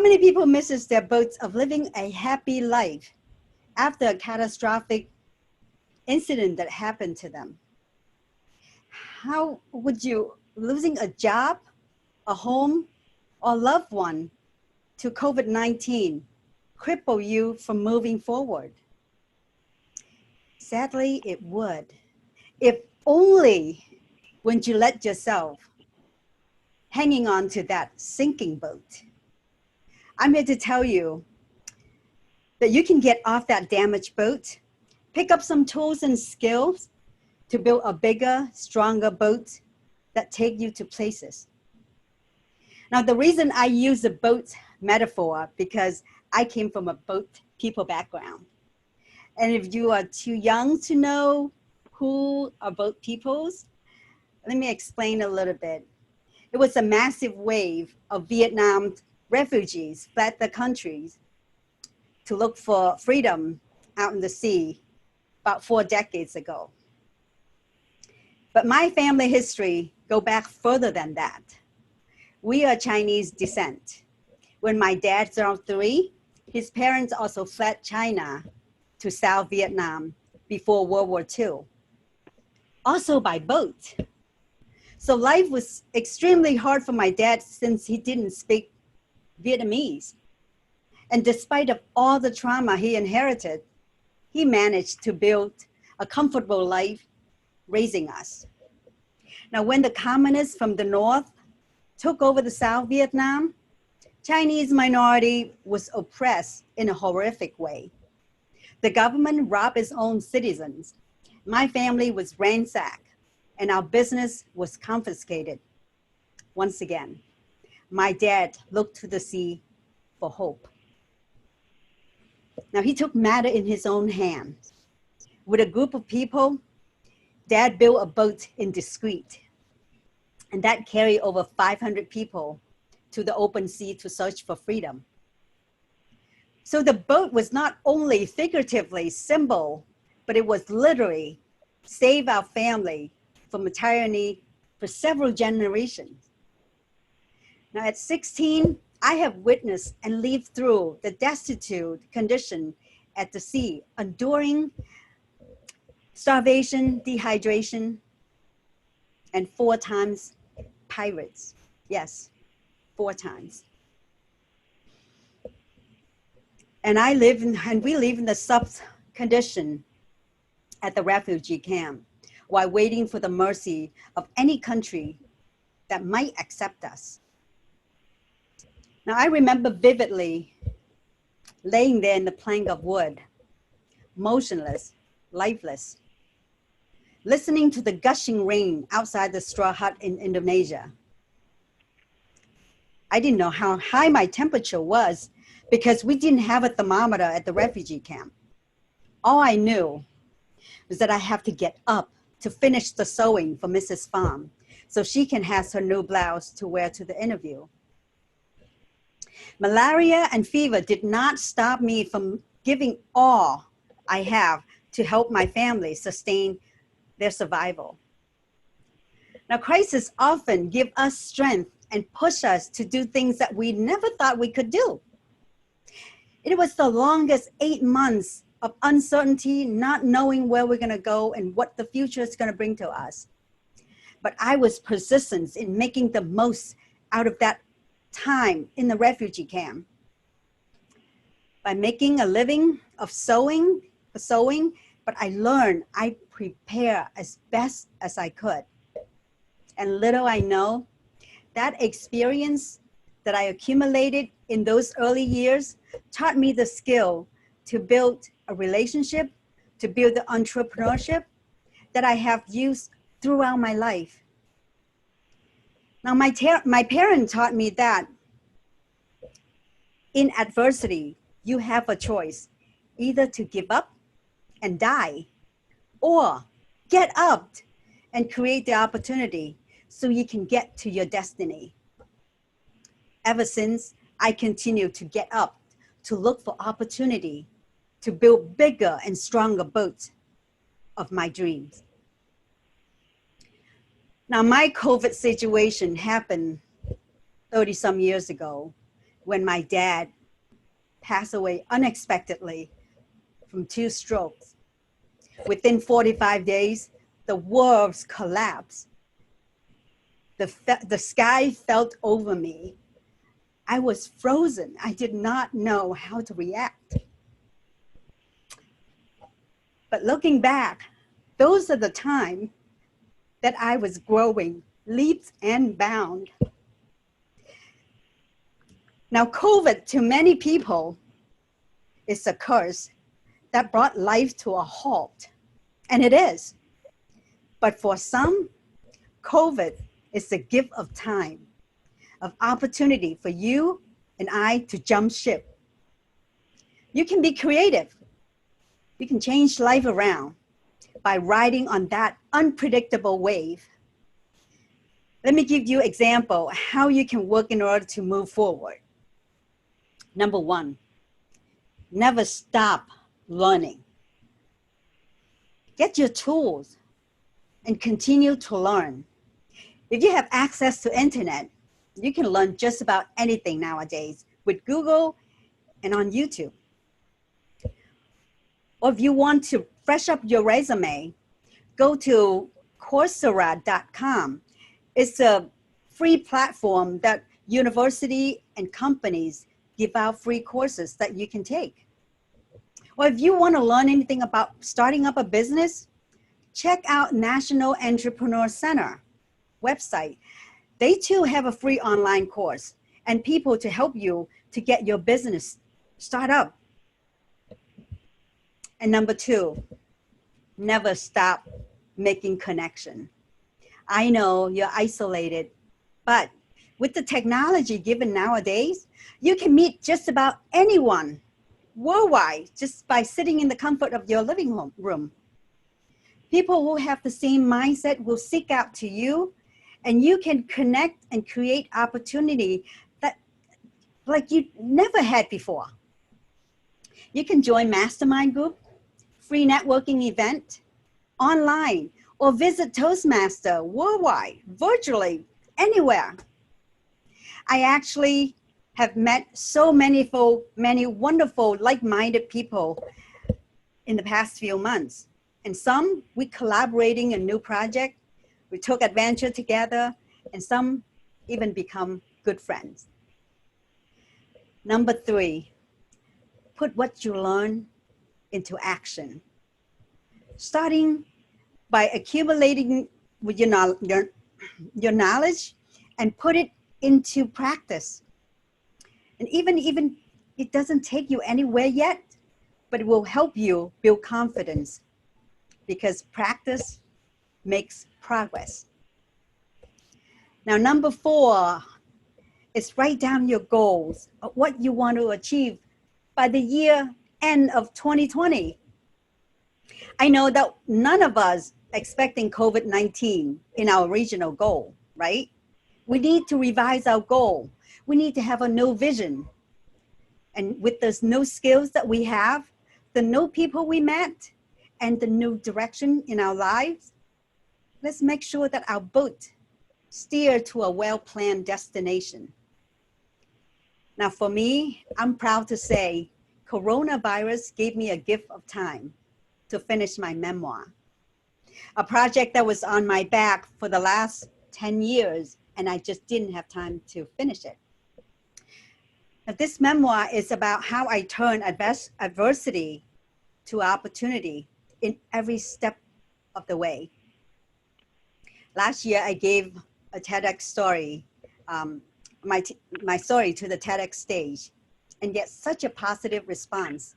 many people misses their boats of living a happy life after a catastrophic incident that happened to them? How would you, losing a job, a home, or loved one to COVID-19 cripple you from moving forward? Sadly, it would. If only when you let yourself hanging on to that sinking boat. I'm here to tell you that you can get off that damaged boat, pick up some tools and skills to build a bigger, stronger boat that take you to places. Now, the reason I use the boat metaphor because I came from a boat people background. And if you are too young to know who are boat peoples, let me explain a little bit. It was a massive wave of Vietnam refugees fled the countries to look for freedom out in the sea about 4 decades ago. But my family history go back further than that. We are Chinese descent. When my dad turned 3, his parents also fled China to South Vietnam before World War II, also by boat. So life was extremely hard for my dad since he didn't speak Vietnamese. And despite of all the trauma he inherited, he managed to build a comfortable life raising us. Now, when the communists from the North took over the South Vietnam, Chinese minority was oppressed in a horrific way. The government robbed its own citizens. My family was ransacked and our business was confiscated. Once again, my dad looked to the sea for hope. Now he took matter in his own hands. With a group of people, Dad built a boat in Discreet, and that carried over 500 people to the open sea to search for freedom. So the boat was not only figuratively symbol, but it was literally save our family from a tyranny for several generations. Now at 16, I have witnessed and lived through the destitute condition at the sea, enduring starvation, dehydration, and 4 times pirates. Yes, 4 times. And we live in the sub condition at the refugee camp while waiting for the mercy of any country that might accept us. Now I remember vividly laying there in the plank of wood, motionless, lifeless, listening to the gushing rain outside the straw hut in Indonesia. I didn't know how high my temperature was because we didn't have a thermometer at the refugee camp. All I knew was that I have to get up to finish the sewing for Mrs. Pham so she can have her new blouse to wear to the interview. Malaria and fever did not stop me from giving all I have to help my family sustain their survival. Now, crises often give us strength and push us to do things that we never thought we could do. It was the longest 8 months of uncertainty, not knowing where we're gonna go and what the future is gonna bring to us. But I was persistent in making the most out of that time in the refugee camp. By making a living of sewing, but I learned I prepare as best as I could. And little I know, that experience that I accumulated in those early years taught me the skill to build a relationship, to build the entrepreneurship that I have used throughout my life. Now, my parents taught me that in adversity, you have a choice, either to give up and die, or get up and create the opportunity so you can get to your destiny. Ever since, I continue to get up to look for opportunity to build bigger and stronger boats of my dreams. Now, my COVID situation happened 30 some years ago, when my dad passed away unexpectedly from 2 strokes. Within 45 days, the world collapsed. The sky fell over me. I was frozen. I did not know how to react. But looking back, those are the time that I was growing leaps and bounds. Now, COVID to many people is a curse that brought life to a halt, and it is. But for some, COVID is a gift of time, of opportunity for you and I to jump ship. You can be creative. You can change life around by riding on that unpredictable wave. Let me give you an example how you can work in order to move forward. Number 1, never stop learning. Get your tools and continue to learn. If you have access to internet, you can learn just about anything nowadays with Google and on YouTube. Or if you want to fresh up your resume, go to Coursera.com. It's a free platform that university and companies give out free courses that you can take. Or if you want to learn anything about starting up a business, check out National Entrepreneur Center website. They too have a free online course and people to help you to get your business start up. And number 2, never stop making connection. I know you're isolated, but with the technology given nowadays, you can meet just about anyone worldwide just by sitting in the comfort of your living room. People who have the same mindset will seek out to you, and you can connect and create opportunity that like you never had before. You can join mastermind group, free networking event, online, or visit Toastmaster worldwide, virtually, anywhere. I actually have met so many wonderful, like-minded people in the past few months. And some, we collaborating in new project, we took adventure together, and some even become good friends. Number 3, put what you learn into action. Starting by accumulating with your knowledge and put it into practice. And even it doesn't take you anywhere yet, but it will help you build confidence because practice makes progress. Now, number 4 is write down your goals of what you want to achieve by the year end of 2020. I know that none of us expecting COVID-19 in our original goal, right? We need to revise our goal. We need to have a new vision. And with those new skills that we have, the new people we met, and the new direction in our lives, let's make sure that our boat steer to a well-planned destination. Now for me, I'm proud to say coronavirus gave me a gift of time to finish my memoir, a project that was on my back for the last 10 years, and I just didn't have time to finish it. Now, this memoir is about how I turn adversity to opportunity in every step of the way. Last year, I gave a TEDx story, my story to the TEDx stage, and get such a positive response.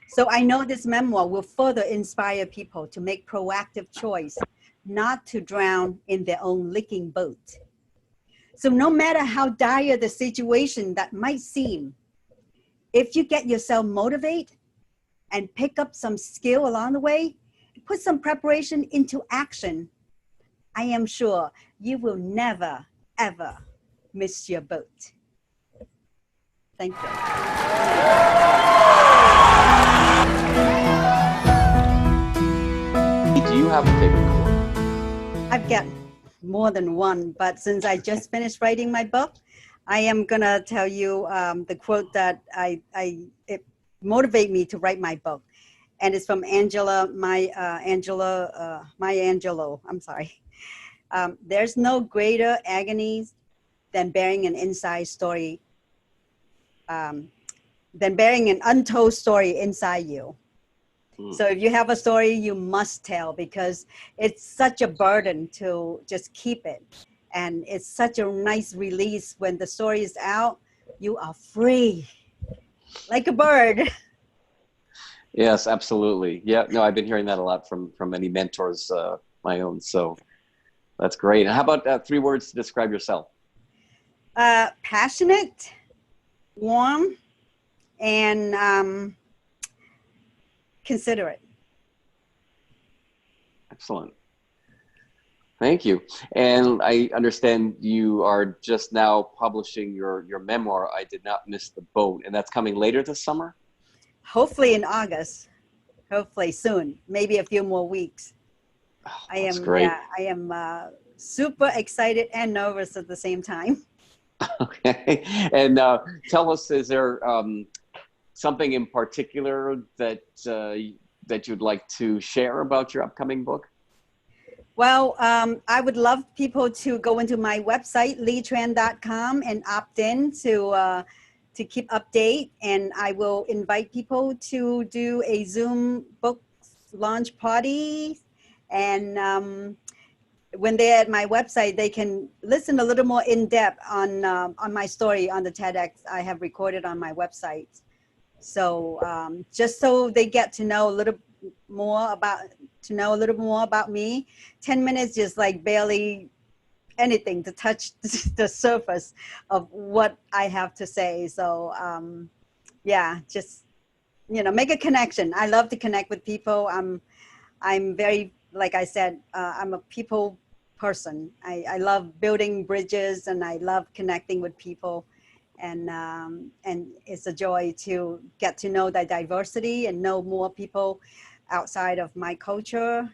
So I know this memoir will further inspire people to make proactive choice, not to drown in their own leaking boat. So no matter how dire the situation that might seem, if you get yourself motivated and pick up some skill along the way, put some preparation into action, I am sure you will never, ever miss your boat. Thank you. Do you have a favorite quote? I've got more than one, but since I just finished writing my book, I am gonna tell you the quote that it motivated me to write my book, and it's from Maya Angelou. I'm sorry. There's no greater agony than bearing an inside story, um, than bearing an untold story inside you. So if you have a story, you must tell, because it's such a burden to just keep it. And it's such a nice release when the story is out. You are free, like a bird. Yes, absolutely. Yeah, no, I've been hearing that a lot from many mentors, my own. So that's great. And how about 3 words to describe yourself? Passionate, warm, and considerate. Excellent. Thank you. And I understand you are just now publishing your memoir, I Did Not Miss the Boat, and that's coming later this summer? Hopefully in August. Hopefully soon. Maybe a few more weeks. Oh, I that's am, great. yeah, I am super excited and nervous at the same time. Okay. And tell us, is there something in particular that that you'd like to share about your upcoming book? Well, I would love people to go into my website, leetran.com, and opt in to keep update. And I will invite people to do a Zoom book launch party. And when they're at my website, they can listen a little more in depth on my story on the TEDx I have recorded on my website. So just so they get to know a little more about me. 10 minutes is like barely anything to touch the surface of what I have to say. So yeah, just make a connection. I love to connect with people. I'm very, like I said, I'm a people person. I love building bridges, and I love connecting with people. And it's a joy to get to know the diversity and know more people outside of my culture,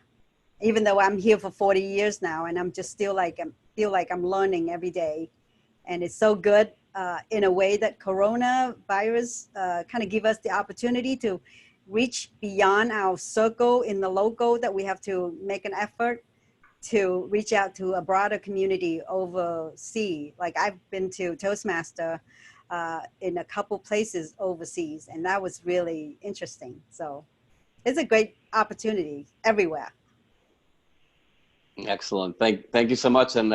even though I'm here for 40 years now, and I'm just still like feel like I'm learning every day. And it's so good in a way that coronavirus kind of give us the opportunity to reach beyond our circle in the local, that we have to make an effort to reach out to a broader community overseas. Like I've been to Toastmaster in a couple places overseas, and that was really interesting. So it's a great opportunity everywhere. Excellent. Thank you so much, and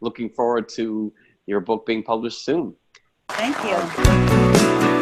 looking forward to your book being published soon. Thank you.